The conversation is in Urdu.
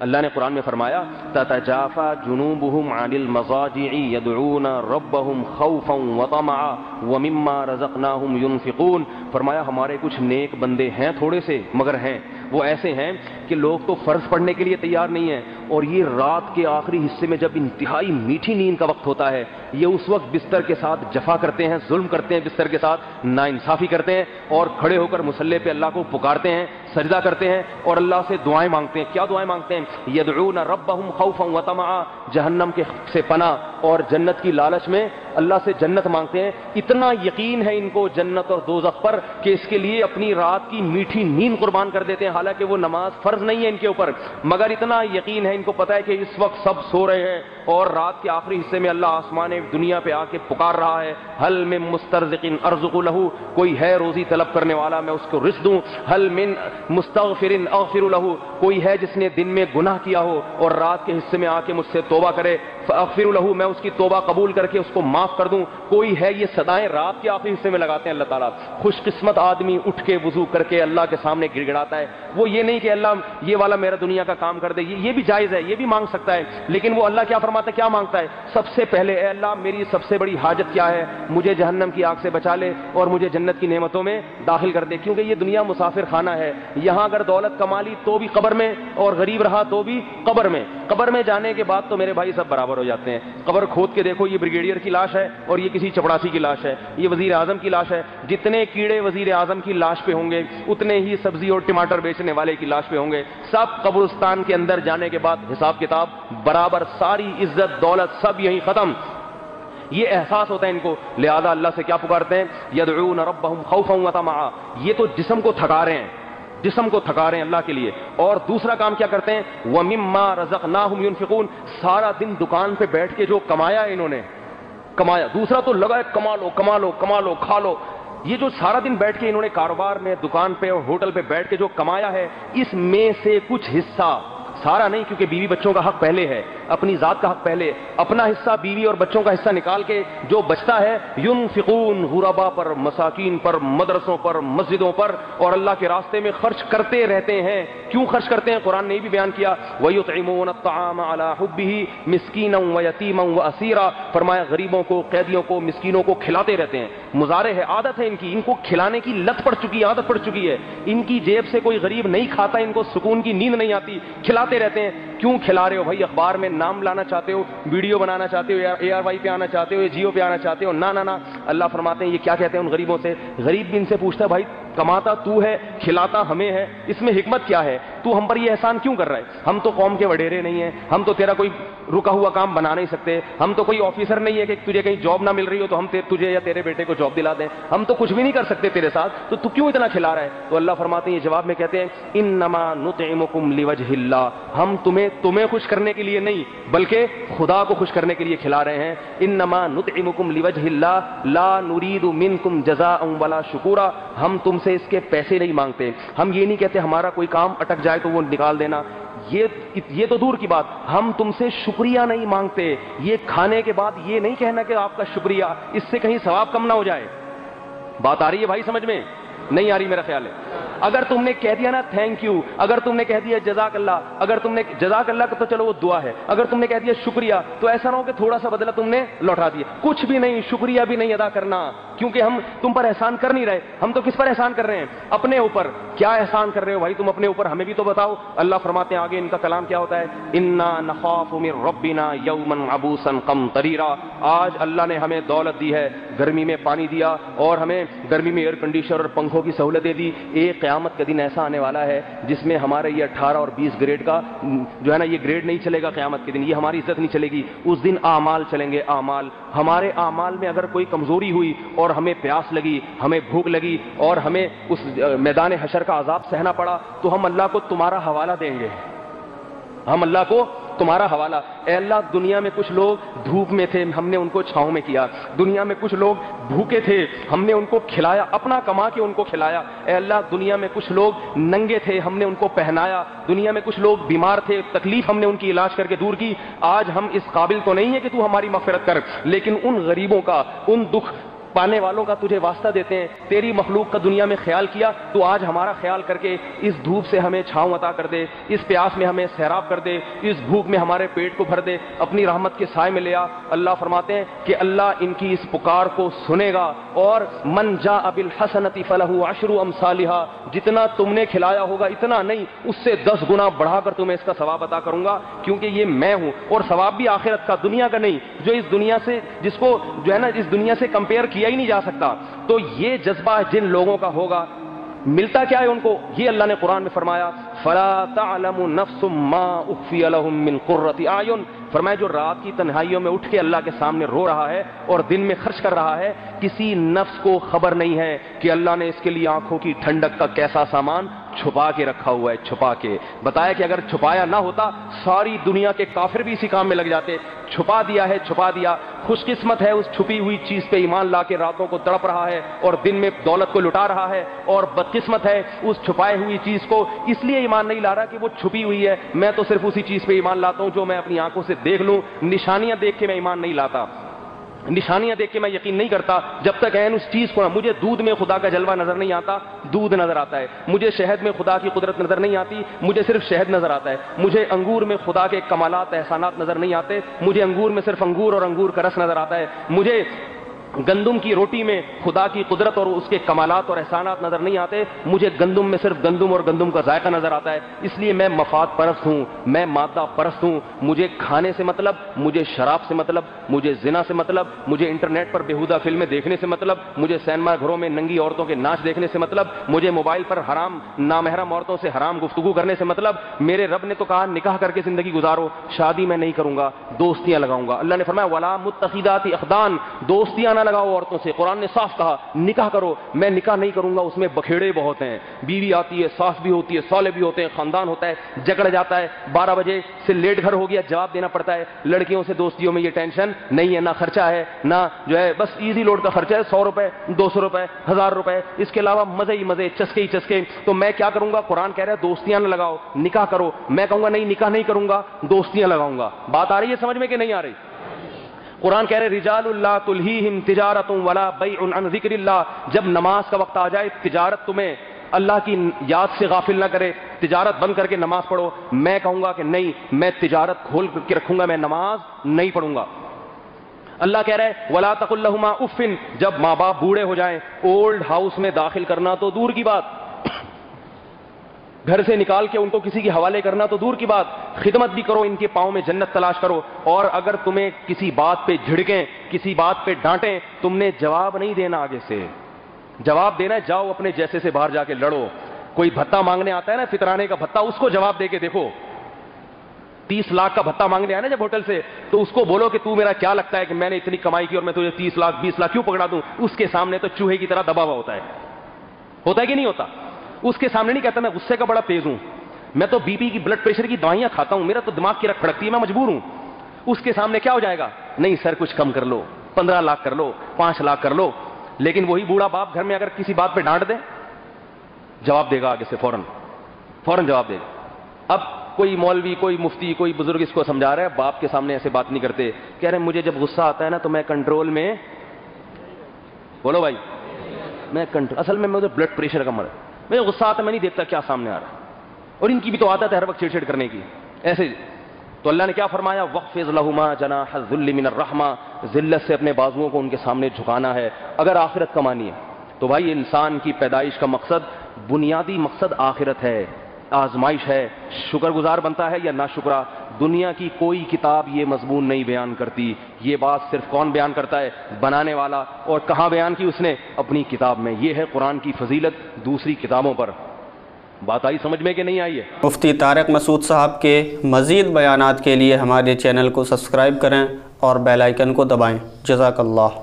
اللہ نے قرآن میں فرمایا تتجافى جنوبهم عن المضاجع يدعون ربهم خوفا وطمعا ومما رزقناهم ينفقون. فرمایا ہمارے کچھ نیک بندے ہیں تھوڑے سے مگر ہیں، وہ ایسے ہیں کہ لوگ تو فرض پڑھنے کے لیے تیار نہیں ہیں، اور یہ رات کے آخری حصے میں جب انتہائی میٹھی نیند کا وقت ہوتا ہے یہ اس وقت بستر کے ساتھ جفا کرتے ہیں، ظلم کرتے ہیں، بستر کے ساتھ ناانصافی کرتے ہیں، اور کھڑے ہو کر مصلی پہ اللہ کو پکارتے ہیں، سجدہ کرتے ہیں اور اللہ سے دعائیں مانگتے ہیں. کیا دعائیں مانگتے ہیں؟ یدعون ربهم خوفا وطمعا، جہنم کے سے پناہ اور جنت کی لالچ میں اللہ سے جنت مانگتے ہیں. اتنا یقین ہے ان کو جنت اور دوزخ پر کہ اس کے لیے اپنی رات کی میٹھی نیند قربان کر دیتے ہیں، حالانکہ وہ نماز فرض نہیں ہے ان کے اوپر، مگر اتنا یقین ہے، ان کو پتہ ہے کہ اس وقت سب سو رہے ہیں اور رات کے آخری حصے میں اللہ آسمان دنیا پہ آ کے پکار رہا ہے، حل من مسترزق ارزق لہ، کوئی ہے روزی طلب کرنے والا میں اس کو رزق دوں، حل من مستغفر اغفر لہ، کوئی ہے جس نے دن میں گناہ کیا ہو اور رات کے حصے میں آ کے مجھ سے توبہ کرے، فاغفر لہ، میں اس کی توبہ قبول کر کے اس کو معاف کر دوں، کوئی ہے. یہ صدائیں رات کے آخری حصے میں لگاتے ہیں اللہ تعالیٰ. خوش قسمت آدمی اٹھ کے وضو کر کے اللہ کے سامنے گڑ گڑاتا ہے. وہ یہ نہیں کہ اللہ یہ والا میرا دنیا کا کام کر دے، یہ بھی جائز ہے، یہ بھی مانگ سکتا ہے، لیکن وہ اللہ کیا فرماتا ہے، کیا مانگتا ہے؟ سب سے پہلے اے اللہ میری سب سے بڑی حاجت کیا ہے، مجھے جہنم کی آگ سے بچا لے اور مجھے جنت کی نعمتوں میں داخل کر دے، کیونکہ یہ دنیا مسافر خانہ ہے. یہاں اگر دولت کما لی تو بھی قبر میں، اور غریب رہا تو بھی قبر میں. قبر میں جانے کے بعد تو میرے بھائی سب برابر ہو جاتے ہیں. قبر کھود کے دیکھو، یہ بریگیڈیئر کی لاش ہے اور یہ کسی چپڑاسی کی لاش ہے، یہ وزیر اعظم کی لاش ہے. جتنے کیڑے وزیر اعظم کی لاش پہ ہوں گے اتنے ہی سبزی اور ٹماٹر بیچنے والے کی لاش پہ ہوں گے. سب قبرستان کے اندر جانے کے بعد حساب کتاب برابر، ساری عزت دولت سب یہی ختم. یہ احساس ہوتا ہے ان کو، لہذا اللہ سے کیا پکارتے ہیں؟ یدعون ربهم خوفا وطمعا. یہ تو جسم کو تھکا رہے ہیں، جسم کو تھکا رہے ہیں اللہ کے لیے. اور دوسرا کام کیا کرتے ہیں؟ وَمِمَّا رَزَقْنَاهُمْ يُنْفِقُونَ. سارا دن دکان پہ بیٹھ کے جو کمایا انہوں نے، کمایا. دوسرا تو لگا ہے کما لو کما لو کما لو کھا لو. یہ جو سارا دن بیٹھ کے انہوں نے کاروبار میں، دکان پہ اور ہوٹل پہ بیٹھ کے جو کمایا ہے، اس میں سے کچھ حصہ، سارا نہیں کیونکہ بیوی بچوں کا حق پہلے ہے، اپنی ذات کا حق پہلے، اپنا حصہ بیوی اور بچوں کا حصہ نکال کے جو بچتا ہے ينفقون، غربا پر، مساکین پر، مدرسوں پر، مسجدوں پر اور اللہ کے راستے میں خرچ کرتے رہتے ہیں. کیوں خرچ کرتے ہیں؟ قرآن نے بھی بیان کیا وَيُطْعِمُونَ الطَّعَامَ عَلَى حُبِّهِ مِسْكِينًا وَيَتِيمًا وَأَسِيرًا. فرمایا غریبوں کو، قیدیوں کو، مسکینوں کو کھلاتے رہتے ہیں. مضارع ہے، عادت ہے ان کی، ان کو کھلانے کی لت پڑ چکی ہے، عادت پڑ چکی ہے. ان کی جیب سے کوئی غریب نہیں کھاتا، ان کو سکون کی نیند نہیں آتی، کھلاتے رہتے ہیں. کیوں کھلا رہے ہو بھائی؟ اخبار میں نام لانا چاہتے ہو، ویڈیو بنانا چاہتے ہو، یا ARY پہ آنا چاہتے ہو، یا جیو پہ آنا چاہتے ہو؟ نہ نہ نہ. اللہ فرماتے ہیں یہ کیا کہتے ہیں ان غریبوں سے؟ غریب بھی ان سے پوچھتا ہے بھائی کماتا تو ہے، کھلاتا ہمیں ہے، اس میں حکمت کیا ہے؟ تو ہم پر یہ احسان کیوں کر رہا ہے؟ ہم تو قوم کے وڈیرے نہیں ہیں، ہم تو تیرا کوئی رکا ہوا کام بنا نہیں سکتے، ہم تو کوئی آفیسر نہیں ہے کہ تجھے کہیں جاب نہ مل رہی ہو تو ہم تجھے یا تیرے بیٹے کو جاب دلا دیں، ہم تو کچھ بھی نہیں کر سکتے تیرے ساتھ، تو کیوں اتنا کھلا رہا ہے؟ تو اللہ فرماتے ہیں یہ جواب میں کہتے ہیں انما نطعمکم لوجہ اللہ، ہم تمہیں خوش کرنے کے لیے نہیں بلکہ خدا کو خوش کرنے کے لیے کھلا رہے ہیں. انما نطعمکم لوجہ اللہ لا نريد منکم جزاء ولا شکورا. ہم تم سے اس کے پیسے نہیں مانگتے، ہم یہ نہیں کہتے ہمارا کوئی کام اٹک جائے تو وہ نکال دینا، یہ تو دور کی بات، ہم تم سے شکریہ نہیں مانگتے. یہ کھانے کے بعد یہ نہیں کہنا کہ آپ کا شکریہ، اس سے کہیں ثواب کم نہ ہو جائے. بات آ رہی ہے بھائی سمجھ میں؟ نہیں آ رہی میرا خیال ہے. اگر تم نے کہہ دیا نا تھینک یو، اگر تم نے کہہ دیا جزاک اللہ، اگر تم نے جزاک اللہ کا تو چلو وہ دعا ہے، اگر تم نے کہہ دیا شکریہ تو ایسا نہ ہو کہ تھوڑا سا بدلہ تم نے لوٹا دیا. کچھ بھی نہیں، شکریہ بھی نہیں ادا کرنا، کیونکہ ہم تم پر احسان کر نہیں رہے. ہم تو کس پر احسان کر رہے ہیں؟ اپنے اوپر. کیا احسان کر رہے ہو بھائی تم اپنے اوپر؟ ہمیں بھی تو بتاؤ. اللہ فرماتے ہیں آگے ان کا کلام کیا ہوتا ہے؟ انا نخاف من ربنا یوما عبوسا قمطریرا. آج اللہ نے ہمیں دولت دی ہے، گرمی میں پانی دیا اور ہمیں گرمی میں ایئر کنڈیشنر اور پنکھوں کی سہولتیں دی. ایک قیامت کا دن ایسا آنے والا ہے جس میں ہمارے یہ 18 اور 20 گریڈ کا جو ہے نا یہ گریڈ نہیں چلے گا. قیامت کے دن یہ ہماری عزت نہیں چلے گی. اس دن اعمال چلیں گے. اعمال، ہمارے اعمال میں اگر کوئی کمزوری ہوئی اور ہمیں پیاس لگی، ہمیں بھوک لگی اور ہمیں اس میدان حشر کا عذاب سہنا پڑا تو ہم اللہ کو تمہارا حوالہ دیں گے. ہم اللہ کو تمہارا حوالہ. اے اللہ دنیا میں کچھ لوگ دھوپ میں تھے، ہم نے ان کو چھاؤں میں کیا. دنیا میں کچھ لوگ بھوکے تھے، ہم نے ان کو کھلایا، اپنا کما کے ان کو کھلایا. اے اللہ دنیا میں کچھ لوگ ننگے تھے، ہم نے ان کو پہنایا. دنیا میں کچھ لوگ بیمار تھے، تکلیف ہم نے ان کی علاج کر کے دور کی. آج ہم اس قابل تو نہیں ہے کہ تو ہماری مغفرت کر، لیکن ان غریبوں کا، ان دکھ پانے والوں کا تجھے واسطہ دیتے ہیں، تیری مخلوق کا دنیا میں خیال کیا تو آج ہمارا خیال کر کے اس دھوپ سے ہمیں چھاؤں عطا کر دے، اس پیاس میں ہمیں سیراب کر دے، اس بھوک میں ہمارے پیٹ کو بھر دے، اپنی رحمت کے سائے میں لے آ۔ اللہ فرماتے ہیں کہ اللہ ان کی اس پکار کو سنے گا، اور من جاء بالحسنۃ فلہ عشر امثالھا، جتنا تم نے کھلایا ہوگا اتنا نہیں، اس سے 10 گنا بڑھا کر تمہیں اس کا ثواب عطا کروں گا، کیونکہ یہ میں ہوں، اور ثواب بھی آخرت کا، دنیا کا نہیں، جو اس دنیا سے، جس کو جو ہے نا اس دنیا سے کمپیئر کیا ہی نہیں جا سکتا۔ تو یہ جذبہ جن لوگوں کا ہوگا، ملتا کیا ہے ان کو؟ یہ اللہ نے قرآن میں فرمایا فَلَا تَعْلَمُ نَفْسٌ مَّا أُخْفِيَ لَهُم مِّن قُرَّةِ أَعْيُن، فرمایا جو رات کی تنہائیوں میں اٹھ کے اللہ کے سامنے رو رہا ہے اور دن میں خرچ کر رہا ہے، کسی نفس کو خبر نہیں ہے کہ اللہ نے اس کے لیے آنکھوں کی ٹھنڈک کا کیسا سامان چھپا کے رکھا ہوا ہے، چھپا کے۔ بتایا کہ اگر چھپایا نہ ہوتا ساری دنیا کے کافر بھی اسی کام میں لگ جاتے، چھپا دیا ہے، چھپا دیا۔ خوش قسمت ہے اس چھپی ہوئی چیز پہ ایمان لا کے راتوں کو تڑپ رہا ہے اور دن میں دولت کو لٹا رہا ہے، اور بدقسمت ہے اس چھپائے ہوئی چیز کو اس لیے ایمان نہیں لا رہا کہ وہ چھپی ہوئی ہے، میں تو صرف اسی چیز پہ ایمان لاتا ہوں جو میں اپنی آنکھوں سے دیکھ لوں، نشانیاں دیکھ کے میں ایمان نہیں لاتا، نشانیاں دیکھ کے میں یقین نہیں کرتا جب تک عین اس چیز کو، مجھے دودھ میں خدا کا جلوہ نظر نہیں آتا، دودھ نظر آتا ہے، مجھے شہد میں خدا کی قدرت نظر نہیں آتی، مجھے صرف شہد نظر آتا ہے، مجھے انگور میں خدا کے کمالات احسانات نظر نہیں آتے، مجھے انگور میں صرف انگور اور انگور کا رس نظر آتا ہے، مجھے گندم کی روٹی میں خدا کی قدرت اور اس کے کمالات اور احسانات نظر نہیں آتے، مجھے گندم میں صرف گندم اور گندم کا ذائقہ نظر آتا ہے۔ اس لیے میں مفاد پرست ہوں، میں مادہ پرست ہوں، مجھے کھانے سے مطلب، مجھے شراب سے مطلب، مجھے زنا سے مطلب، مجھے انٹرنیٹ پر بیہودہ فلمیں دیکھنے سے مطلب، مجھے سینما گھروں میں ننگی عورتوں کے ناچ دیکھنے سے مطلب، مجھے موبائل پر حرام نامحرم عورتوں سے حرام گفتگو کرنے سے مطلب۔ میرے رب نے تو کہا نکاح کر کے زندگی گزارو، شادی میں نہیں کروں گا، دوستیاں لگاؤں گا۔ اللہ نے فرمایا ولا متخذات اخدان، دوستیاں نہ لگاؤ عورتوں سے، قرآن نے صاف کہا نکاح کرو، میں نکاح نہیں کروں گا، اس میں بکھیڑے بہت ہیں، بیوی آتی ہے، ساس بھی ہوتی ہے، سالے بھی ہوتے ہیں، خاندان ہوتا ہے، جھگڑ جاتا ہے، 12 بجے سے لیٹ گھر ہو گیا جواب دینا پڑتا ہے۔ لڑکیوں سے دوستیوں میں یہ ٹینشن نہیں ہے، نہ خرچہ ہے، نہ جو ہے بس ایزی لوڈ کا خرچہ ہے، 100 روپے 200 روپے 1000 روپے، اس کے علاوہ مزے ہی مزے، چسکے ہی چسکے۔ تو میں کیا کروں گا؟ قرآن کہہ رہا ہے دوستیاں نہ لگاؤ، نکاح کرو۔ میں کہوں گا نہیں نکاح نہیں کروں گا، دوستیاں لگاؤں گا۔ بات آ رہی ہے سمجھ میں کہ نہیں آ رہی؟ قرآن کہہ رہے رجال اللہ تلہیہم تجارت ولا بیع عن ذکر اللہ، جب نماز کا وقت آ جائے تجارت تمہیں اللہ کی یاد سے غافل نہ کرے، تجارت بند کر کے نماز پڑھو۔ میں کہوں گا کہ نہیں، میں تجارت کھول کے رکھوں گا، میں نماز نہیں پڑھوں گا۔ اللہ کہہ رہے ولا تقل لہما اف، جب ماں باپ بوڑھے ہو جائیں اولڈ ہاؤس میں داخل کرنا تو دور کی بات، گھر سے نکال کے ان کو کسی کے حوالے کرنا تو دور کی بات، خدمت بھی کرو، ان کے پاؤں میں جنت تلاش کرو۔ اور اگر تمہیں کسی بات پہ جھڑکیں، کسی بات پہ ڈانٹیں، تم نے جواب نہیں دینا، آگے سے جواب دینا ہے، جاؤ اپنے جیسے سے باہر جا کے لڑو۔ کوئی بھتہ مانگنے آتا ہے نا، فطرانے کا بھتہ، اس کو جواب دے کے دیکھو۔ 30 لاکھ کا بھتہ مانگنے آیا نا جب ہوٹل سے، تو اس کو بولو کہ تو میرا کیا لگتا ہے کہ میں نے اتنی کمائی کی اور میں تجھے 30 لاکھ 20 لاکھ کیوں پکڑا دوں؟ اس کے سامنے تو چوہے کی طرح دبا ہوا ہوتا ہے کہ نہیں ہوتا؟ اس کے سامنے نہیں کہتا میں غصے کا بڑا تیز ہوں، میں تو بی پی کی بلڈ پریشر کی دوائیاں کھاتا ہوں، میرا تو دماغ کی رگ پھڑکتی ہے، میں مجبور ہوں۔ اس کے سامنے کیا ہو جائے گا؟ نہیں سر کچھ کم کر لو، 15 لاکھ کر لو، 5 لاکھ کر لو۔ لیکن وہی بوڑھا باپ گھر میں اگر کسی بات پہ ڈانٹ دے، جواب دے گا آگے سے، فوراً جواب دے گا۔ اب کوئی مولوی، کوئی مفتی، کوئی بزرگ اس کو سمجھا رہا ہے باپ کے سامنے ایسے بات نہیں کرتے، کہہ رہے ہیں مجھے جب غصہ آتا ہے نا تو میں کنٹرول میں، بولو بھائی، میں اصل میں مجھے بلڈ پریشر کا مرض، مجھے غصہ آتا ہے میں نہیں دیکھتا کیا سامنے آ رہا ہے، اور ان کی بھی تو عادت ہے ہر وقت چڑ چڑ کرنے کی ایسے۔ تو اللہ نے کیا فرمایا وَخْفِضْ لَهُمَا جَنَاحَ الذُّلِّ مِنَ الرَّحْمَةِ، ذلت سے اپنے بازوؤں کو ان کے سامنے جھکانا ہے اگر آخرت کمانی ہے۔ تو بھائی انسان کی پیدائش کا مقصد، بنیادی مقصد آخرت ہے، آزمائش ہے، شکر گزار بنتا ہے یا ناشکرا۔ دنیا کی کوئی کتاب یہ مضمون نہیں بیان کرتی، یہ بات صرف کون بیان کرتا ہے؟ بنانے والا۔ اور کہاں بیان کی اس نے؟ اپنی کتاب میں۔ یہ ہے قرآن کی فضیلت دوسری کتابوں پر۔ بات آئی سمجھ میں کہ نہیں آئی ہے؟ مفتی طارق مسعود صاحب کے مزید بیانات کے لیے ہمارے چینل کو سبسکرائب کریں اور بیل آئیکن کو دبائیں۔ جزاک اللہ۔